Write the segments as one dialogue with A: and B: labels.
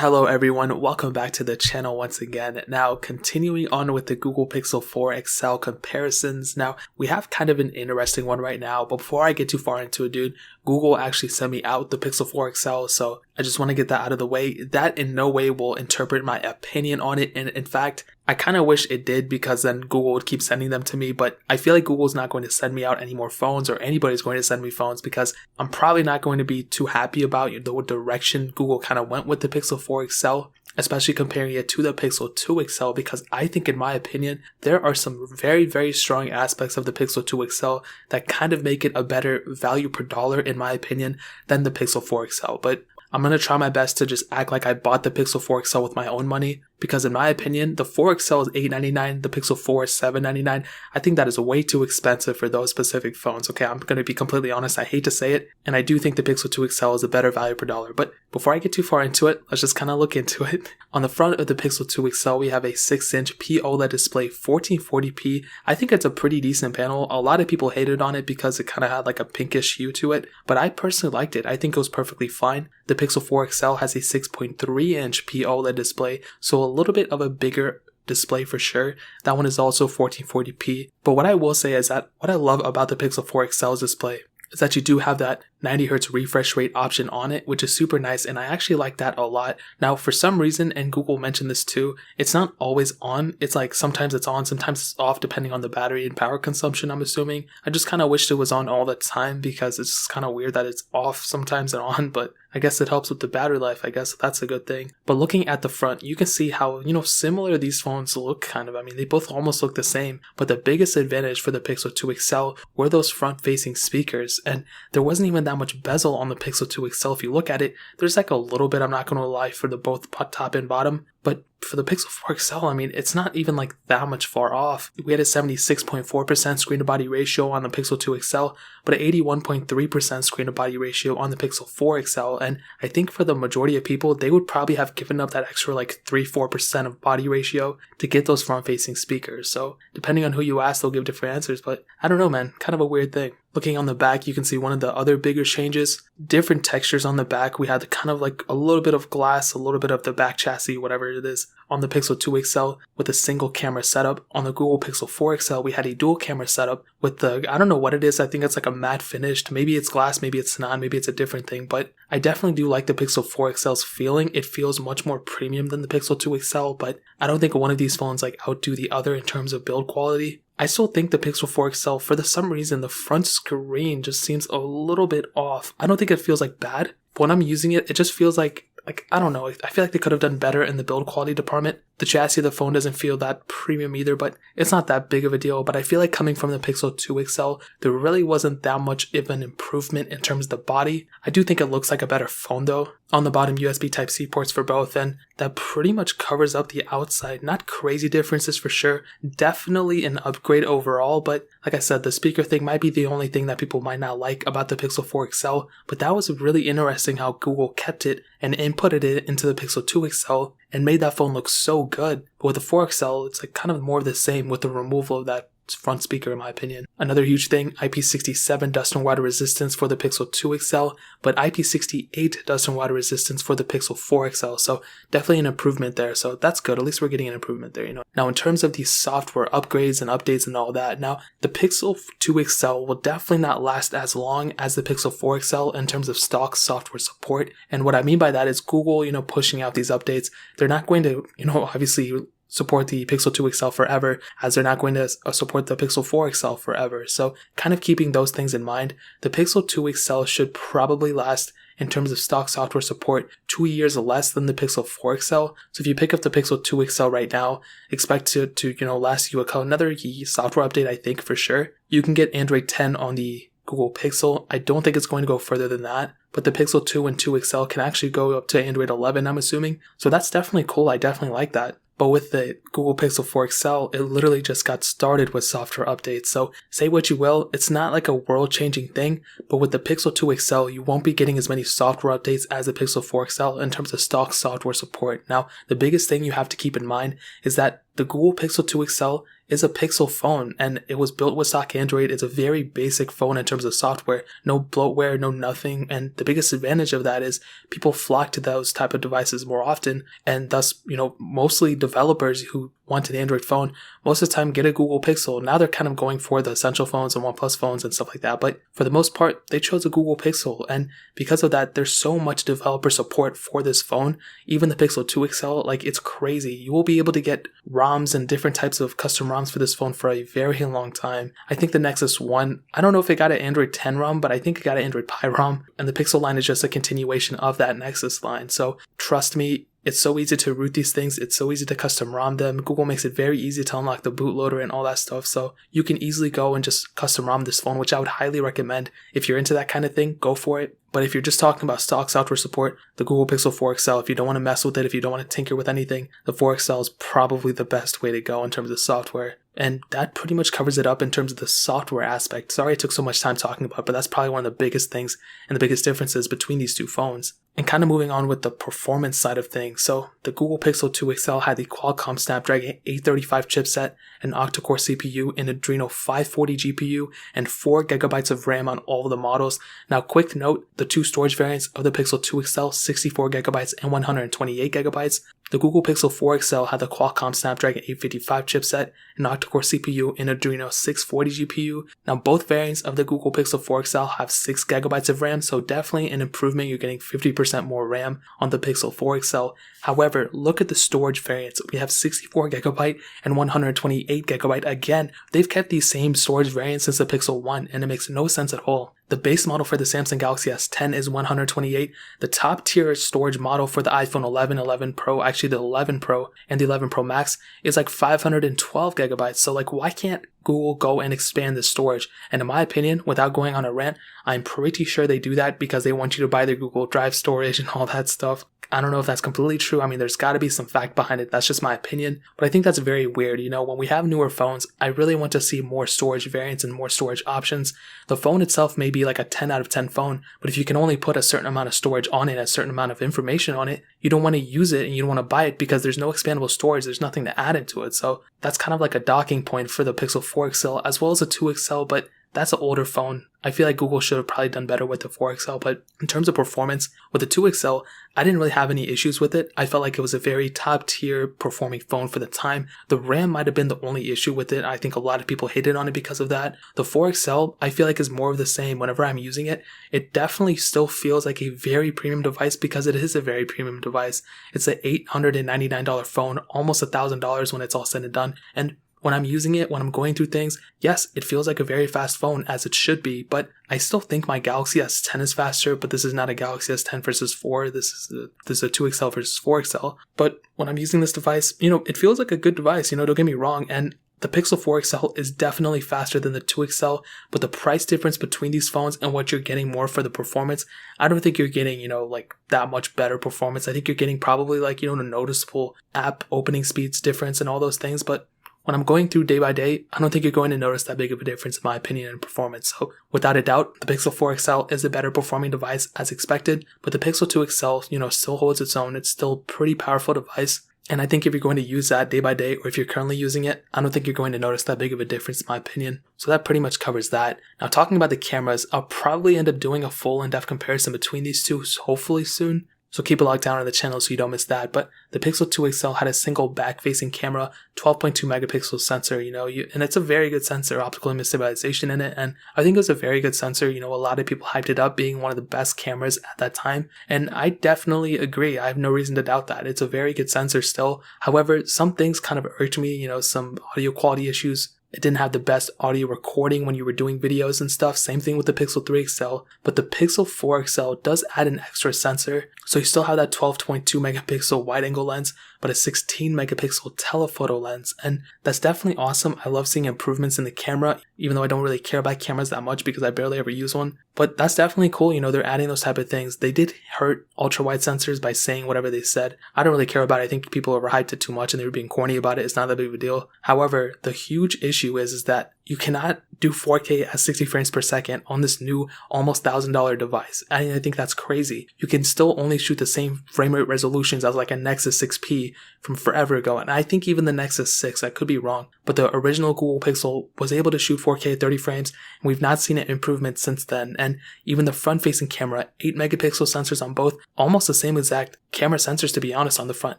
A: Hello everyone, welcome back to the channel once again. Now, continuing on with the Google Pixel 4 XL comparisons. Now, we have kind of an interesting one right now, but before I get too far into it, dude, Google actually sent me out the Pixel 4 XL, so I just want to get that out of the way. That in no way will interpret my opinion on it, and in fact, I kind of wish it did because then Google would keep sending them to me, but I feel like Google's not going to send me out any more phones, or anybody's going to send me phones, because I'm probably not going to be too happy about the direction Google kind of went with the Pixel 4 XL, especially comparing it to the Pixel 2 XL, because I think, in my opinion, there are some very, very strong aspects of the Pixel 2 XL that kind of make it a better value per dollar, in my opinion, than the Pixel 4 XL. But I'm going to try my best to just act like I bought the Pixel 4 XL with my own money, because in my opinion, the 4 XL is $899, the Pixel 4 is $799. I think that is way too expensive for those specific phones. Okay, I'm going to be completely honest, I hate to say it, and I do think the Pixel 2 XL is a better value per dollar. But before I get too far into it, let's just kind of look into it. On the front of the Pixel 2 XL, we have a 6-inch POLED display, 1440p. I think it's a pretty decent panel. A lot of people hated on it because it kind of had like a pinkish hue to it, but I personally liked it. I think it was perfectly fine. The Pixel 4 XL has a 6.3-inch POLED display, so a little bit of a bigger display for sure. That one is also 1440p. But what I will say is that what I love about the Pixel 4 XL's display is that you do have that 90Hz refresh rate option on it, which is super nice, and I actually like that a lot. Now, for some reason, and Google mentioned this too, it's not always on. It's like sometimes it's on, sometimes it's off, depending on the battery and power consumption, I'm assuming. I just kind of wished it was on all the time, because it's kind of weird that it's off sometimes and on, but I guess it helps with the battery life. I guess that's a good thing. But looking at the front, you can see how, similar these phones look kind of. I mean, they both almost look the same, but the biggest advantage for the Pixel 2 XL were those front-facing speakers, and there wasn't even that much bezel on the Pixel 2 XL. If you look at it, there's like a little bit, I'm not going to lie, for the both top and bottom, but for the Pixel 4 XL, I mean, it's not even like that much far off. We had a 76.4% screen to body ratio on the Pixel 2 XL, but an 81.3% screen to body ratio on the Pixel 4 XL. And I think for the majority of people, they would probably have given up that extra like 3-4% of body ratio to get those front facing speakers. So depending on who you ask, they'll give different answers, but I don't know, man, kind of a weird thing. Looking on the back, you can see one of the other bigger changes, different textures on the back. We had kind of like a little bit of glass, a little bit of the back chassis, whatever it is, on the Pixel 2 XL with a single camera setup. On the Google Pixel 4 XL, we had a dual camera setup with I don't know what it is. I think it's like a matte finished. Maybe it's glass, maybe it's not, maybe it's a different thing, but I definitely do like the Pixel 4 XL's feeling. It feels much more premium than the Pixel 2 XL, but I don't think one of these phones like outdo the other in terms of build quality. I still think the Pixel 4 XL, for some reason, the front screen just seems a little bit off. I don't think it feels like bad. When I'm using it, it just feels like I don't know, I feel like they could have done better in the build quality department. The chassis of the phone doesn't feel that premium either, but it's not that big of a deal. But I feel like coming from the Pixel 2 XL, there really wasn't that much of an improvement in terms of the body. I do think it looks like a better phone though. On the bottom, USB Type-C ports for both, and that pretty much covers up the outside. Not crazy differences for sure. Definitely an upgrade overall, but like I said, the speaker thing might be the only thing that people might not like about the Pixel 4 XL, but that was really interesting how Google kept it and inputted it into the Pixel 2 XL and made that phone look so good. But with the 4 XL, it's like kind of more of the same with the removal of that front speaker, in my opinion. Another huge thing, IP67 dust and water resistance for the Pixel 2 XL, but IP68 dust and water resistance for the Pixel 4 XL, so definitely an improvement there. So that's good, at least we're getting an improvement there, Now in terms of these software upgrades and updates and all that, now the Pixel 2 XL will definitely not last as long as the Pixel 4 XL in terms of stock software support. And what I mean by that is Google, pushing out these updates. They're not going to, obviously support the Pixel 2 XL forever, as they're not going to support the Pixel 4 XL forever. So kind of keeping those things in mind, the Pixel 2 XL should probably last, in terms of stock software support, 2 years less than the Pixel 4 XL. So if you pick up the Pixel 2 XL right now, expect to last you another software update, I think, for sure. You can get Android 10 on the Google Pixel. I don't think it's going to go further than that, but the Pixel 2 and 2 XL can actually go up to Android 11, I'm assuming. So that's definitely cool. I definitely like that. But with the Google Pixel 4 XL, it literally just got started with software updates. So say what you will, it's not like a world-changing thing, but with the Pixel 2 XL, you won't be getting as many software updates as the Pixel 4 XL in terms of stock software support. Now, the biggest thing you have to keep in mind is that the Google Pixel 2 XL is a Pixel phone, and it was built with stock Android. It's a very basic phone in terms of software, no bloatware, no nothing. And the biggest advantage of that is people flock to those type of devices more often, and thus, mostly developers who want an Android phone most of the time get a Google Pixel. Now they're kind of going for the Essential phones and OnePlus phones and stuff like that, but for the most part, they chose a Google Pixel, and because of that, there's so much developer support for this phone. Even the Pixel 2 XL, like, it's crazy. You will be able to get ROMs and different types of custom ROMs for this phone for a very long time. I think the Nexus 1, I don't know if it got an Android 10 ROM, but I think it got an Android Pie ROM, and the Pixel line is just a continuation of that Nexus line. So trust me, it's so easy to root these things. It's so easy to custom ROM them. Google makes it very easy to unlock the bootloader and all that stuff. So you can easily go and just custom ROM this phone, which I would highly recommend. If you're into that kind of thing, go for it. But if you're just talking about stock software support, the Google Pixel 4 XL, if you don't want to mess with it, if you don't want to tinker with anything, the 4 XL is probably the best way to go in terms of software. And that pretty much covers it up in terms of the software aspect. Sorry it took so much time talking about it, but that's probably one of the biggest things and the biggest differences between these two phones. And kind of moving on with the performance side of things. So the Google Pixel 2 XL had the Qualcomm Snapdragon 835 chipset, an octa-core CPU, an Adreno 540 GPU, and 4GB of RAM on all of the models. Now, quick note, the two storage variants of the Pixel 2 XL, 64GB and 128GB. The Google Pixel 4 XL had the Qualcomm Snapdragon 855 chipset, an octa-core CPU, and Adreno 640 GPU. Now, both variants of the Google Pixel 4 XL have 6GB of RAM, so definitely an improvement. You're getting 50% more RAM on the Pixel 4 XL. However, look at the storage variants. We have 64GB and 128GB. Again, they've kept these same storage variants since the Pixel 1, and it makes no sense at all. The base model for the Samsung Galaxy S10 is 128. The top tier storage model for the iPhone 11, 11 Pro, actually the 11 Pro and the 11 Pro Max is like 512GB. So like, why can't Google go and expand the storage? And in my opinion, without going on a rant, I'm pretty sure they do that because they want you to buy their Google Drive storage and all that stuff. I don't know if that's completely true. I mean, there's got to be some fact behind it. That's just my opinion. But I think that's very weird. When we have newer phones, I really want to see more storage variants and more storage options. The phone itself may be like a 10 out of 10 phone, but if you can only put a certain amount of storage on it, a certain amount of information on it, you don't want to use it and you don't want to buy it because there's no expandable storage. There's nothing to add into it. So that's kind of like a docking point for the Pixel 4 XL as well as the 2 XL, but that's an older phone. I feel like Google should have probably done better with the 4 XL, but in terms of performance, with the 2 XL, I didn't really have any issues with it. I felt like it was a very top tier performing phone for the time. The RAM might have been the only issue with it. I think a lot of people hated on it because of that. The 4 XL, I feel like is more of the same. Whenever I'm using it, it definitely still feels like a very premium device because it is a very premium device. It's an $899 phone, almost $1,000 when it's all said and done. And when I'm using it, when I'm going through things, yes, it feels like a very fast phone as it should be, but I still think my Galaxy S10 is faster, but this is not a Galaxy S10 versus 4. This is a 2 XL versus 4 XL. But when I'm using this device, it feels like a good device, don't get me wrong. And the Pixel 4 XL is definitely faster than the 2 XL, but the price difference between these phones and what you're getting more for the performance, I don't think you're getting, like that much better performance. I think you're getting probably like, a noticeable app opening speeds difference and all those things, but when I'm going through day by day, I don't think you're going to notice that big of a difference in my opinion in performance. So without a doubt, the Pixel 4 XL is a better performing device as expected, but the Pixel 2 XL, still holds its own. It's still a pretty powerful device. And I think if you're going to use that day by day, or if you're currently using it, I don't think you're going to notice that big of a difference in my opinion. So that pretty much covers that. Now talking about the cameras, I'll probably end up doing a full in-depth comparison between these two, hopefully soon. So keep a look down on the channel so you don't miss that. But the Pixel 2 XL had a single back-facing camera, 12.2 megapixel sensor, and it's a very good sensor, optical image stabilization in it. And I think it was a very good sensor. A lot of people hyped it up being one of the best cameras at that time. And I definitely agree. I have no reason to doubt that. It's a very good sensor still. However, some things kind of irked me, some audio quality issues. It didn't have the best audio recording when you were doing videos and stuff. Same thing with the Pixel 3 XL. But the Pixel 4 XL does add an extra sensor. So you still have that 12.2 megapixel wide angle lens, but a 16 megapixel telephoto lens. And that's definitely awesome. I love seeing improvements in the camera, even though I don't really care about cameras that much because I barely ever use one. But that's definitely cool. They're adding those type of things. They did hurt ultra wide sensors by saying whatever they said. I don't really care about it. I think people overhyped it too much and they were being corny about it. It's not that big of a deal. However, the huge issue is that you cannot do 4K at 60 frames per second on this new almost $1,000 device. I think that's crazy. You can still only shoot the same frame rate resolutions as like a Nexus 6P from forever ago. And I think even the Nexus 6, I could be wrong, but the original Google Pixel was able to shoot 4K at 30 frames. And we've not seen an improvement since then. And even the front facing camera, 8 megapixel sensors on both, almost the same exact camera sensors to be honest on the front.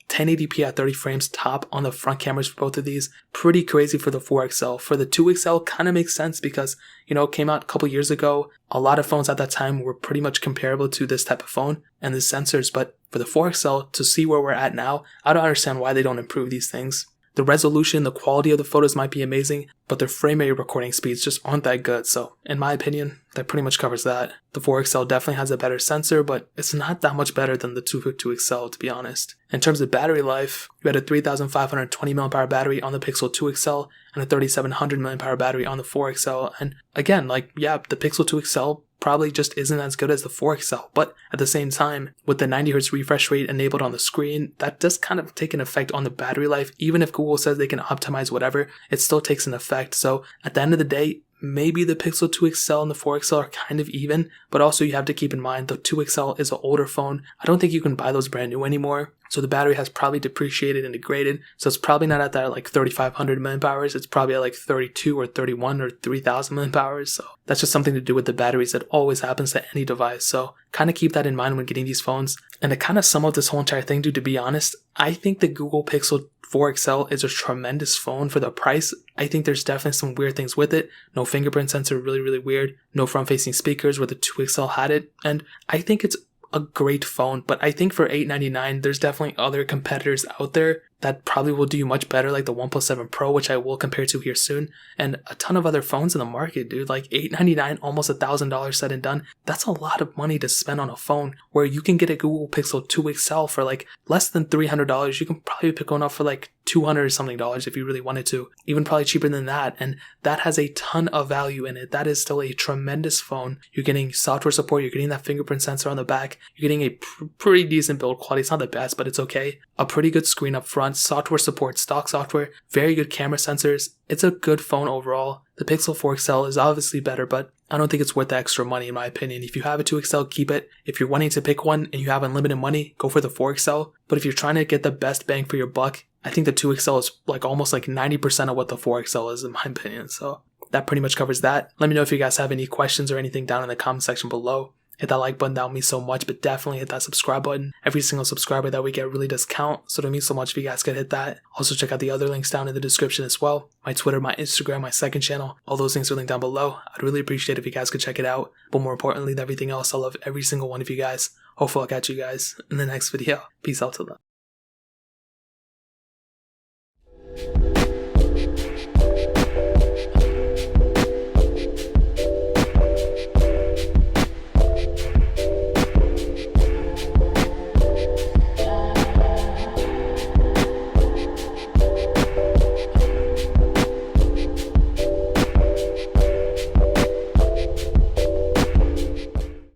A: 1080p at 30 frames top on the front cameras for both of these. Pretty crazy for the 4XL. For the 2XL kind of makes sense because, it came out a couple years ago. A lot of phones at that time were pretty much comparable to this type of phone and the sensors, but for the 4XL, to see where we're at now, I don't understand why they don't improve these things. The resolution, the quality of the photos might be amazing, but their frame rate recording speeds just aren't that good. So, in my opinion, that pretty much covers that. The 4XL definitely has a better sensor, but it's not that much better than the 2XL, to be honest. In terms of battery life, you had a 3,520 mAh battery on the Pixel 2XL and a 3,700 mAh battery on the 4XL. And again, the Pixel 2XL probably just isn't as good as the 4XL, but at the same time, with the 90Hz refresh rate enabled on the screen, that does kind of take an effect on the battery life. Even if Google says they can optimize whatever, it still takes an effect. So at the end of the day, maybe the Pixel 2XL and the 4XL are kind of even, but also you have to keep in mind the 2XL is an older phone. I don't think you can buy those brand new anymore. So the battery has probably depreciated and degraded. So it's probably not at that 3,500 mAh. It's probably at 32 or 31 or 3,000 mAh. So that's just something to do with the batteries. That always happens to any device. So kind of keep that in mind when getting these phones. And to kind of sum up this whole entire thing, dude, to be honest, I think the Google Pixel 4XL is a tremendous phone for the price. I think there's definitely some weird things with it. No fingerprint sensor, really, really weird. No front-facing speakers where the 2XL had it. And I think it's a great phone, but I think for $899, there's definitely other competitors out there that probably will do much better, like the OnePlus 7 Pro, which I will compare to here soon, and a ton of other phones in the market, dude. Like $899, almost $1,000 said and done. That's a lot of money to spend on a phone where you can get a Google Pixel 2XL for less than $300. You can probably pick one up for $200 or something if you really wanted to, even probably cheaper than that. And that has a ton of value in it. That is still a tremendous phone. You're getting software support. You're getting that fingerprint sensor on the back. You're getting a pretty decent build quality. It's not the best, but it's okay. A pretty good screen up front, software support, stock software, very good camera sensors. It's a good phone overall. The Pixel 4XL is obviously better, but I don't think it's worth the extra money in my opinion. If you have a 2XL, keep it. If you're wanting to pick one and you have unlimited money, go for the 4XL. But if you're trying to get the best bang for your buck, I think the 2XL is almost 90% of what the 4XL is in my opinion. So that pretty much covers that. Let me know if you guys have any questions or anything down in the comment section below. Hit that like button, that would mean so much, but definitely hit that subscribe button. Every single subscriber that we get really does count, so it means so much if you guys could hit that. Also check out the other links down in the description as well. My Twitter, my Instagram, my second channel, all those things are linked down below. I'd really appreciate it if you guys could check it out. But more importantly than everything else, I love every single one of you guys. Hopefully I'll catch you guys in the next video. Peace out till then.